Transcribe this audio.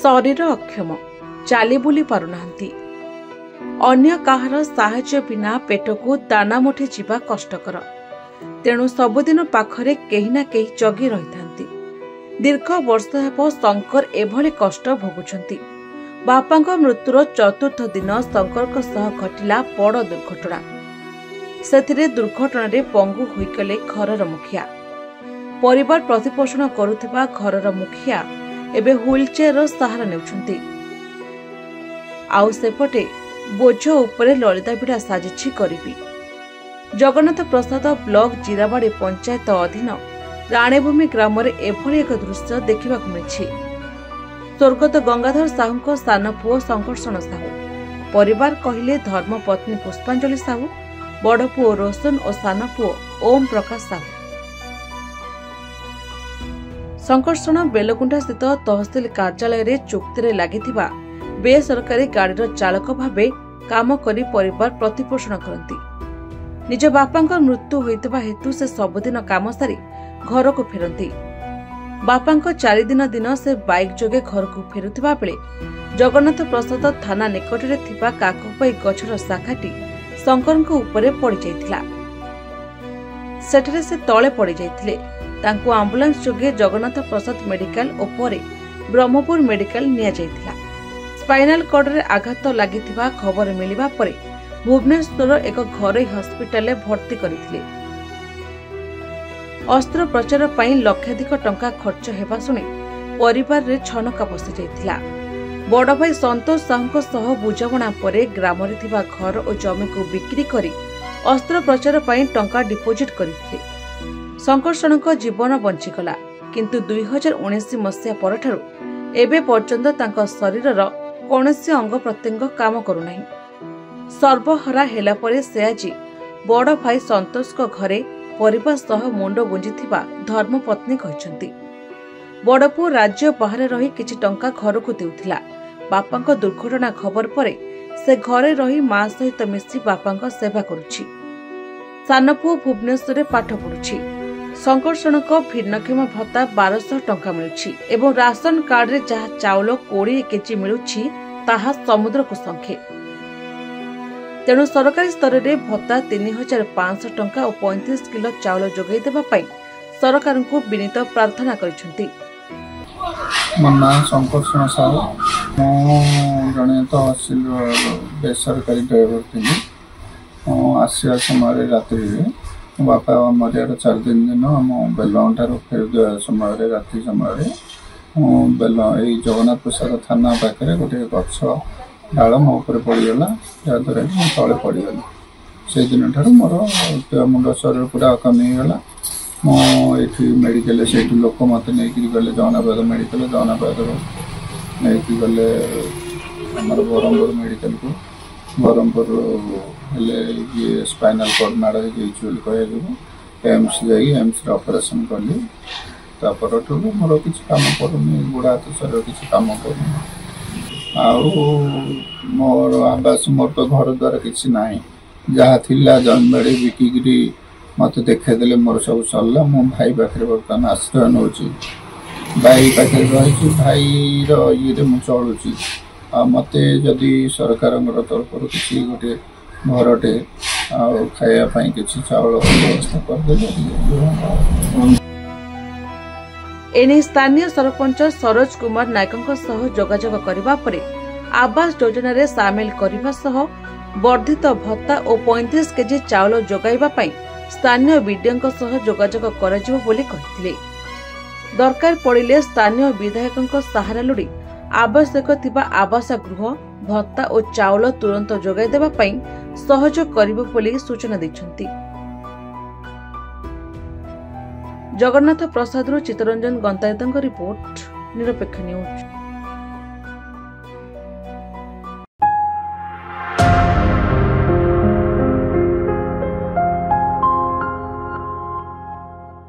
शरीर अक्षम चाली बुली पारुनाहांती। अन्य काहार साहाय्य बिना पेट को दाना मुठे जीवा कष्टकर। तेणु सबुदिन पाखरे केही ना केही जगी रहिथांती। दीर्घ वर्ष हेब शंकर एभली कष्ट भोगुछंती। बापांक मृत्युर चतुर्थ दिन शंकर सह घटिला बड़ दुर्घटना। सेथिरे दुर्घटना पंगु होइगले घरर मुखिया। परिवार प्रतिपोषण करुथिबा घरर मुखिया एबे व्हीलचेयर सहारा नेउछंती। आउ सेपटे बोझ उपरे ललिता बिड़ा साजिछि गरीबी। जगन्नाथ प्रसाद ब्लॉक जिराबाड़ी पंचायत अधीन राणीभूमि ग्राम एभली एक दृश्य देखा मिली। स्वर्गत गंगाधर साहू सान पुओ संकर्षण साहू, परिवार कहले धर्मपत्नी पुष्पांजलि साहू, बड़ पुओ रोशन और सान पुओ ओम प्रकाश साहू। संकर्षण बेलगुंडा स्थित तहसिल कार्यालय रे चुक्ति लागिथिबा बेसरकारी गाड़ीर चालक भावे काम करी परिवार प्रतिपोषण करती। निज बापांकर मृत्यु होइतबा हेतु से सबुदिन काम सारी घर को फेरती। बापांक 4 दिन से बाइक जोगे घर को फेरुथिबा बेले जगन्नाथ प्रसाद थाना निकटरे थिबा काकपई गछर शाखाटी शंकरଙ୍କ उपरे पड़ी जाइथिला। सेठरे से तळे पड़ी जाइथिले। तांको एम्बुलेंस जोगे जगन्नाथ प्रसाद मेडिकल और परे ब्रह्मपुर मेडिकल निया जाइथिला। स्पाइनल कॉर्ड रे आघात लागिथिबा खबर मिलिबा परे भुवनेश्वर एक घरोई हस्पिटाल भर्ती करथिले। अस्त्रोपचार पई लक्षाधिक टंका खर्च हेबा सुनी परिवार रे छनका बसी जाइथिला। बड़ भाई संतोष साहू सह बुझामणा परे ग्राम रे थिबा घर और जमी को बिक्री करी अस्त्रोपचार पई टंका डिपोजिट करथिले। संकर्षणक जीवन बंचीगला, किंतु 2019 मसीहा परठारु एबे पर्यंत तांका शरीरर कौनसी अंग प्रत्यंग काम करुनाही। सर्वहरा हेला परे से आज बड़ भाई संतोष को घरे परिवार सह मुंड गुंजिथिबा धर्मपत्नी कहछंती। बड़ पुओ राज्य बाहर रही किछि टंका घर को देउथिला। बापांक दुर्घटना खबर परे से घरे रही मां सहित मिसी बापांक सेवा करुछि। सान पुओ भुवनेश्वर रे पाठ पढुछि। संकर्षणक भिन्नक्षम भत्ता 1200 टंका मिलुछि एवं राशन कार्ड रे जहा चाउल 20 केजी मिलुछि ताहा समुद्र को संखे। तेणु सरकारी स्तर में भत्ता 3500 टंका और 35 किलो चाउल जोगाई देबा पई सरकार को विनीत प्रार्थना करिसेंती। मन्ना संकर्षण साहू जड़े तहसिल बेसरकारी ड्राइवर थी। आसिया समय रात्रि बापा मरियार 4 दिन आम बेलठार फेर समय राति समय बेल यही जगन्नाथ प्रसाद थाना पाखे गोटे गछ डाल मो उपर पड़गला जहाद्वारा कि तले पड़गली। से दिन ठार मोर मुंड शरीर पूरा कमीगला। मुझे मेडिकल से लोक मत नहीं गले जगन्नाथ मेडिकल जगन्नाथ नहीं गले आम ब्रह्मपुर मेडिकल को ब्रह्मपुर ये स्पाइनल कॉर्ड माड़ कह एम्स एम्स ऑपरेशन कली। तापर मोर कि कम करूनी गोड़ हाथ शरीर किसी कम करूनी। मोर आवास मोर तो घर द्वार किसी ना जहाँ थिला जन्मेड़ी बिकिकी मत देखदेले मोर सब सरला। मो भाई पाखे बर्तमान आश्रय नौ भाई पाखे रही भाई ये मुझे चलुची। मत जदि सरकार तरफ किसी गोटे घरटे खायापाई किसी चाउल व्यवस्था करदे। एने स्थानीय सरपंच सरोज कुमार नायकों सह जोगाजोग करिबा परे आवास योजना रे सामिल करिबा सह वर्धित भत्ता और 35 केजी चाउल जोगाइबा पई स्थानीय बीडीओं सह जोगाजोग कराजिबो बोली कहिथिले। दरकार पड़िले स्थानीय विधायकों सहारा लोड़ी आवश्यक थिबा आवास गृह भत्ता और चाउल तुरंत जोगाई देबा पई सहयोग करिबो बोली सूचना दैछंती। जगन्नाथ प्रसाद चित्तरंजन गंतायतଙ୍କ रिपोर्ट निरपेक्ष न्यूज।